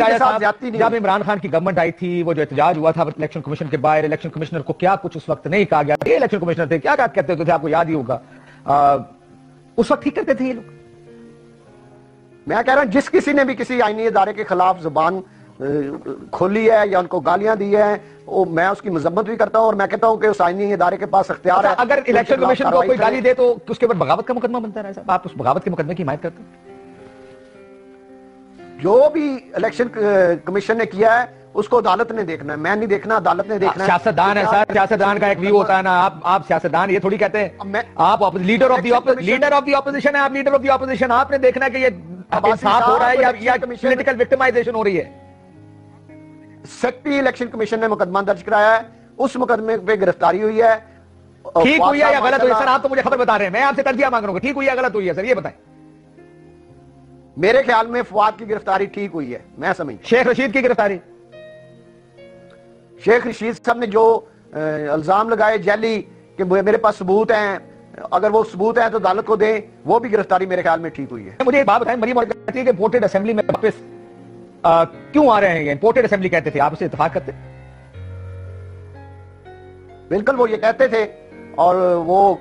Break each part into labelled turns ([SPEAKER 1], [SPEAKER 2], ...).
[SPEAKER 1] وزیر اعظم صاحب جب عمران خان کی گورنمنٹ آئی تھی وہ جو احتجاج ہوا تھا الیکشن کمیشن کے باہر الیکشن کمشنر کو کیا کچھ اس وقت نہیں کہا گیا یہ الیکشن کمشنر تھے کیا کہتے تھے آپ کو یاد ہی ہوگا اس وقت ٹھیک کرتے تھے یہ لوگ
[SPEAKER 2] میں کہہ رہا ہوں جس کسی نے بھی کسی آئینی ادارے کے خلاف زبان کھولی ہے یا ان کو گالیاں دی ہیں میں اس کی مذمت بھی کرتا ہوں اور میں کہتا ہوں کہ اس آئینی ادارے کے پاس اختیار ہے
[SPEAKER 1] اگر الیکشن کمیشن کو کوئی گالی دے تو اس کے اوپر بغاوت کا مقدمہ بنتا ہے صاحب آپ اس بغاوت کے مقدمے کی حمایت کرتے ہیں
[SPEAKER 2] جو بھی الیکشن کمیشن نے کیا ہے اس کو عدالت نے دیکھنا ہے میں نہیں دیکھنا عدالت نے دیکھنا ہے
[SPEAKER 1] سیاستدان ہے سر سیاستدان کا ایک ویو ہوتا ہے نا آپ سیاستدان یہ تھوڑی کہتے ہیں آپ لیڈر آف دی اپوزیشن ہے آپ لیڈر آف دی اپوزیشن آپ نے دیکھنا ہے کہ یہ انصاف ہو رہا ہے یا پولیٹیکل وکٹمائزیشن ہو رہی ہے
[SPEAKER 2] سیکٹری الیکشن کمیشن نے مقدمہ درج کرایا ہے اس مقدمے پہ گرفتاری ہوئی ہے
[SPEAKER 1] ٹھیک ہوئی ہے یا غلط ہوئی ہے سر آپ تو مجھے خبر بتا رہے ہیں میں آپ سے تجزیہ مانگ رہا ہوں ٹھیک ہوئی ہے یا غلط ہوئی ہے سر یہ بتائیں
[SPEAKER 2] میرے خیال میں فواد کی گرفتاری ٹھیک ہوئی ہے میں سمجھ
[SPEAKER 1] شیخ رشید کی گرفتاری
[SPEAKER 2] شیخ رشید صاحب نے جو الزام لگائے جعلی کہ میرے پاس ثبوت ہیں اگر وہ ثبوت ہیں تو عدالت کو دیں وہ بھی گرفتاری میرے خیال میں ٹھیک ہوئی ہے
[SPEAKER 1] مجھے ایک بات بتائیں مریم کہتی ہے کہ امپورٹڈ اسمبلی میں واپس کیوں آ رہے ہیں امپورٹڈ اسمبلی کہتے تھے آپ اسے اتفاق کرتے
[SPEAKER 2] بالکل وہ یہ کہتے تھے اور وہ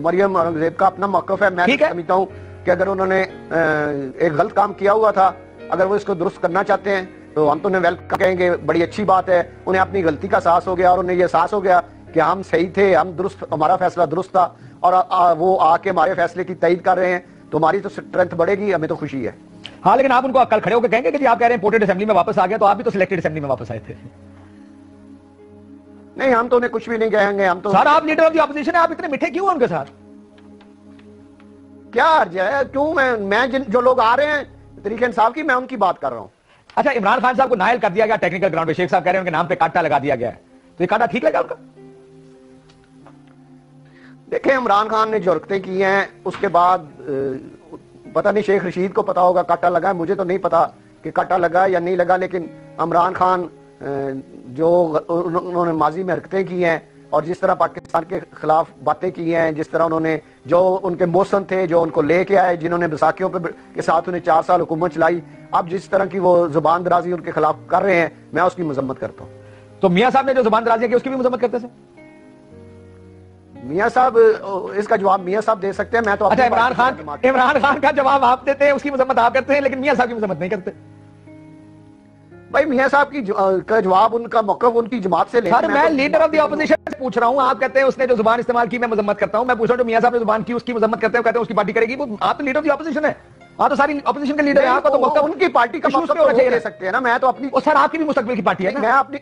[SPEAKER 2] مریم اورنگزیب کا اپنا موقف ہے میں سمجھتا ہوں کہ اگر انہوں نے ایک غلط کام کیا ہوا تھا اگر وہ اس کو درست کرنا چاہتے ہیں تو ہم تو انہیں ویلکم کہیں گے بڑی اچھی بات ہے انہیں اپنی غلطی کا احساس ہو گیا اور انہیں یہ احساس ہو گیا کہ ہم صحیح تھے ہم درست ہمارا فیصلہ درست تھا اور وہ آ کے ہمارے فیصلے کی تائید کر رہے ہیں تو ہماری تو اسٹرینتھ بڑھے گی ہمیں تو خوشی ہے
[SPEAKER 1] ہاں لیکن آپ ان کو کل کھڑے ہو کے کہیں گے کہ جی آپ کہہ رہے ہیں امپورٹڈ اسمبلی میں واپس آ گیا تو آپ بھی تو سلیکٹڈ اسمبلی میں واپس آئے تھے
[SPEAKER 2] نہیں ہم تو انہیں کچھ بھی نہیں کہیں گے ہم تو
[SPEAKER 1] سر آپ لیڈر آف دی اپوزیشن ہیں آپ اتنے میٹھے کیوں ہیں ان کے ساتھ
[SPEAKER 2] کیا عرض ہے کیوں میں جو لوگ آ رہے ہیں طریقہ انصاف کی میں ان کی بات کر رہا ہوں
[SPEAKER 1] اچھا عمران خان صاحب کو نائل کر دیا گیا ٹیکنیکل گراؤنڈ پہ شیخ صاحب کہہ رہے ہیں ان کے نام پہ کاٹا لگا دیا گیا ہے تو یہ کاٹا ٹھیک لگا ان کا
[SPEAKER 2] دیکھیں عمران خان نے جو حرکتیں کی ہیں اس کے بعد پتہ نہیں شیخ رشید کو پتا ہوگا کاٹا لگا ہے مجھے تو نہیں پتا کہ کاٹا لگا یا نہیں لگا لیکن عمران خان جو انہوں نے ماضی میں حرکتیں کی ہیں اور جس طرح پاکستان کے خلاف باتیں کی ہیں جس طرح انہوں نے جو ان کے موسن تھے جو ان کو لے کے آئے جنہوں نے بیساکھیوں کے ساتھ انہیں 4 سال حکومت چلائی اب جس طرح کی وہ زبان درازی ان کے خلاف کر رہے ہیں میں اس کی مذمت کرتا ہوں
[SPEAKER 1] تو میاں صاحب نے جو زبان درازی کی اس کی بھی مذمت کرتے تھے
[SPEAKER 2] میاں صاحب اس کا جواب میاں صاحب دے سکتے ہیں میں تو
[SPEAKER 1] اچھا عمران خان کا جواب آپ دیتے ہیں اس کی مذمت آپ کرتے ہیں لیکن میاں صاحب کی مذمت نہیں کرتے
[SPEAKER 2] بھائی میاں صاحب کی کا جواب ان کا موقف ان کی جماعت سے
[SPEAKER 1] سر میں لیڈر آف دی اپوزیشن سے پوچھ رہا ہوں آپ کہتے ہیں اس نے جو زبان استعمال کی میں مذمت کرتا ہوں میں پوچھ رہا ہوں جو میاں صاحب نے زبان کی اس کی مذمت کرتے ہیں کہتے ہیں اس کی پارٹی کرے گی وہ آپ تو لیڈر آف دی اپوزیشن ہے آپ تو ساری اپوزیشن کے لیڈر ہیں آپ کا تو موقف
[SPEAKER 2] ان کی پارٹی کا موقف ہونا چاہیے سکتے ہیں نا میں تو اپنی
[SPEAKER 1] سر آپ کی بھی مستقبل کی پارٹی ہے
[SPEAKER 2] میں اپنی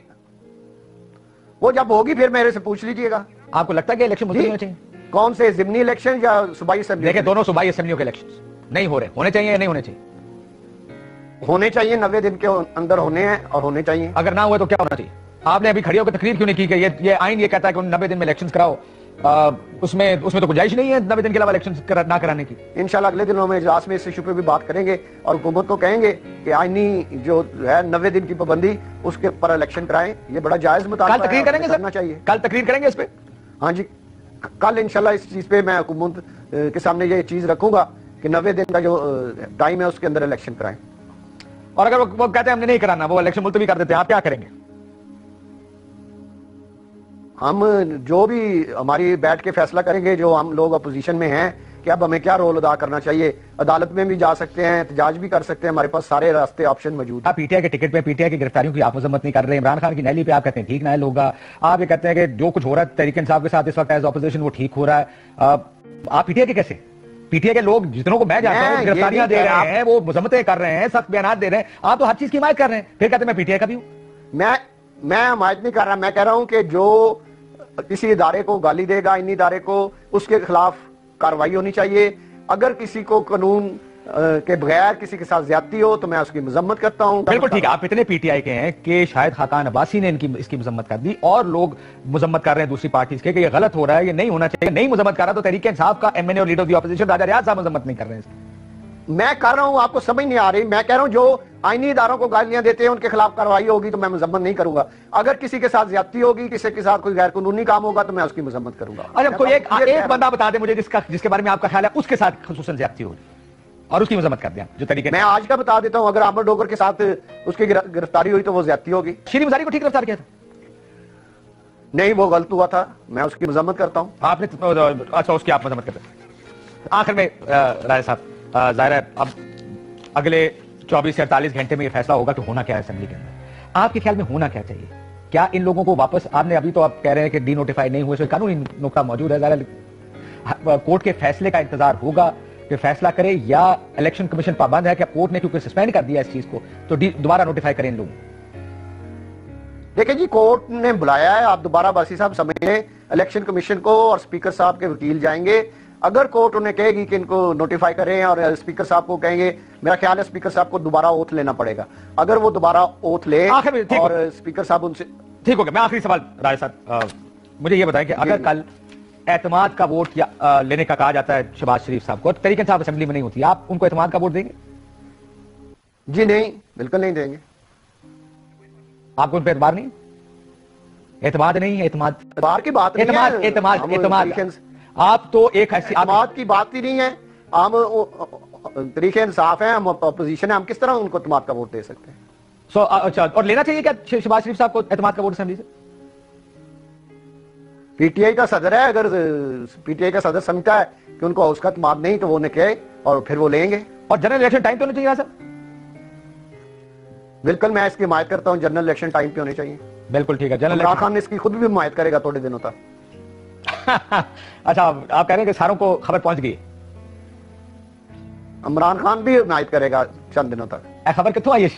[SPEAKER 2] وہ جب ہوگی پھر میرے سے پوچھ لیجئے گا
[SPEAKER 1] آپ کو لگتا ہے کہ الیکشن ملتوی ہونے چاہیے
[SPEAKER 2] کون سے ضمنی الیکشن یا صوبائی اسمبلی
[SPEAKER 1] دیکھیں دونوں صوبائی اسمبلیوں کے الیکشن نہیں ہو رہے ہونے چاہیے یا نہیں ہونے چاہیے
[SPEAKER 2] ہونے چاہیے 90 دن کے اندر ہونے ہیں اور ہونے چاہیے
[SPEAKER 1] اگر نہ ہوئے تو کیا ہونا چاہیے آپ نے ابھی کھڑی ہو کے تقریر کیوں نہیں کی کہ یہ آئین یہ کہتا ہے کہ 90 دن میں الیکشنز کراؤ اس میں تو گنجائش نہیں ہے 90 دن کے علاوہ الیکشن نہ کرانے کی
[SPEAKER 2] انشاءاللہ اگلے دنوں میں اجلاس میں اس ایشو پہ بھی بات کریں گے اور حکومت کو کہیں گے کہ آئینی جو ہے 90 دن کی پابندی اس کے پر الیکشن کرائیں یہ بڑا جائز مطالبہ
[SPEAKER 1] کل تقریر کریں گے
[SPEAKER 2] کرنا چاہیے
[SPEAKER 1] کل تقریر کریں گے اس پہ
[SPEAKER 2] ہاں جی کل انشاءاللہ اس چیز پہ میں حکومت کے سامنے یہ چیز رکھوں گا کہ 90 دن کا جو ٹائم ہے اس کے اندر الیکشن کرائیں
[SPEAKER 1] اور اگر وہ کہتے ہیں ہم نے نہیں کرانا وہ الیکشن ملتوی کر دیتے ہیں آپ کیا کریں گے
[SPEAKER 2] ہم جو بھی ہماری بیٹھ کے فیصلہ کریں گے جو ہم لوگ اپوزیشن میں ہیں کہ اب ہمیں کیا رول ادا کرنا چاہیے عدالت میں بھی جا سکتے ہیں احتجاج بھی کر سکتے ہیں ہمارے پاس سارے راستے آپشن موجود ہیں
[SPEAKER 1] پی ٹی آئی کے ٹکٹ پہ پی ٹی آئی کی گرفتاریوں کی آپ مذمت نہیں کر رہے عمران خان کی نیلی پہ آپ کہتے ہیں ٹھیک نائل ہوگا آپ یہ کہتے ہیں کہ جو کچھ ہو رہا ہے تحریک انصاف کے ساتھ اس وقت ایز اپوزیشن وہ ٹھیک ہو رہا ہے آپ پی ٹی آئی کے کیسے پی ٹی آئی کے لوگ جتنوں کو میں جانتا ہوں گرفتاریاں دے رہے ہیں وہ مذمتیں کر رہے ہیں سخت بیانات دے رہے ہیں آپ تو ہر چیز کی حمایت کر رہے ہیں پھر کہتے ہیں میں پی ٹی آئی کا بھی ہوں
[SPEAKER 2] میں حمایت نہیں کر رہا میں کہہ رہا ہوں کہ جو کسی ادارے کو گالی دے گا آئینی ادارے کو اس کے خلاف کارروائی ہونی چاہیے اگر کسی کو قانون کے بغیر کسی کے ساتھ زیادتی ہو تو میں اس کی مذمت کرتا ہوں
[SPEAKER 1] بالکل ٹھیک ہے آپ اتنے پی ٹی آئی کے ہیں کہ شاید خاقان عباسی نے اس کی مذمت کر دی اور لوگ مذمت کر رہے ہیں دوسری پارٹیز کے کہ یہ غلط ہو رہا ہے یہ نہیں ہونا چاہیے نہیں مذمت کر رہا تو تحریک انصاف کا ایم این اے اور لیڈر آف دی اپوزیشن راجہ ریاض صاحب مذمت نہیں کر رہے ہیں
[SPEAKER 2] میں کر رہا ہوں آپ کو سمجھ نہیں آ رہی میں کہہ رہا ہوں جو آئینی اداروں کو گالیاں دیتے ہیں ان کے خلاف کارروائی ہوگی تو میں مذمت نہیں کروں گا اگر کسی کے ساتھ زیادتی ہوگی کسی کے ساتھ کوئی غیر قانونی کام ہوگا تو میں اس کی مذمت کروں گا
[SPEAKER 1] اچھا کوئی ایک بندہ بتا دے مجھے جس کے بارے میں آپ کا خیال ہے اس کے ساتھ خصوصاً زیادتی ہوگی اور اس کی مذمت کر دیں جو طریقے.
[SPEAKER 2] میں آج کا بتا دیتا ہوں, اگر عامر ڈوگر کے ساتھ اس کی گرفتاری ہوئی تو وہ زیادتی ہوگی.
[SPEAKER 1] شیریں مزاری کو ٹھیک گرفتار کیا تھا؟
[SPEAKER 2] نہیں, وہ غلط ہوا تھا, میں اس کی مذمت کرتا ہوں.
[SPEAKER 1] آپ نے اچھا اس کی آپ مذمت کرتے ہیں. آخر میں راجہ صاحب, ظاہر ہے اب اگلے 24 سے 48 گھنٹے میں یہ فیصلہ ہوگا کہ ہونا کیا ہے اسمبلی کے اندر. آپ کے خیال میں ہونا کیا چاہیے؟ کیا ان لوگوں کو واپس, آپ نے ابھی تو آپ کہہ رہے ہیں کہ ڈی نوٹیفائی نہیں ہوئے, اس میں قانونی نقطہ موجود ہے, ظاہر کورٹ کے فیصلے کا انتظار ہوگا کہ فیصلہ کرے, یا الیکشن کمیشن پابند ہے کہ کورٹ نے کیونکہ سسپینڈ کر دیا اس چیز کو تو دوبارہ نوٹیفائی کریں ان لوگوں.
[SPEAKER 2] دیکھیں جی, کورٹ نے بلایا ہے, آپ دوبارہ باسی صاحب سمجھیں, الیکشن کمیشن کو اور اسپیکر صاحب کے وکیل جائیں گے. اگر کورٹ انہیں کہے گی کہ ان کو نوٹیفائی کریں اور اسپیکر صاحب کو کہیں گے, میرا خیال ہے اسپیکر صاحب کو دوبارہ اوتھ لینا پڑے گا. اگر وہ دوبارہ اوتھ لے اور اسپیکر صاحب ان سے
[SPEAKER 1] ٹھیک ہو گیا. میں آخری سوال راجہ صاحب, مجھے یہ بتائیں کہ اگر کل اعتماد کا ووٹ لینے کا کہا جاتا ہے شہباز شریف صاحب کو, طریقے صاحب اسمبلی میں نہیں ہوتی, آپ ان کو اعتماد کا ووٹ دیں گے؟
[SPEAKER 2] جی نہیں, بالکل نہیں دیں گے.
[SPEAKER 1] آپ کو ان پہ اعتبار نہیں؟ اعتماد نہیں,
[SPEAKER 2] اعتبار کی بات نہیں ہے,
[SPEAKER 1] اعتماد آپ تو ایک
[SPEAKER 2] اعتماد کی بات ہی نہیں ہے. ہم طریقے انصاف ہیں, ہم اپوزیشن ہیں, ہم کس طرح ان کو اعتماد کا ووٹ دے سکتے ہیں؟
[SPEAKER 1] اچھا, اور لینا چاہیے کیا شہباز شریف صاحب کو اعتماد کا ووٹ اسمبلی سے؟
[SPEAKER 2] پی ٹی آئی کا صدر ہے, اگر پی ٹی آئی کا صدر سمجھتا ہے کہ ان کو اس کا اعتماد نہیں تو وہ انہیں کہے اور پھر وہ لیں گے.
[SPEAKER 1] اور جنرل الیکشن ٹائم پہ ہونا چاہیے سر؟
[SPEAKER 2] بالکل, میں اس کی حمایت کرتا ہوں, جنرل الیکشن ٹائم پہ ہونے چاہیے.
[SPEAKER 1] بالکل ٹھیک ہے.
[SPEAKER 2] عمران خان اس کی خود بھی حمایت کرے گا تھوڑے دنوں تک.
[SPEAKER 1] اچھا, آپ کہہ رہے ہیں کہ ساروں کو خبر پہنچ گئی؟
[SPEAKER 2] عمران خان بھی حمایت کرے گا چند دنوں تک.
[SPEAKER 1] خبر کتوں آئی ہے؟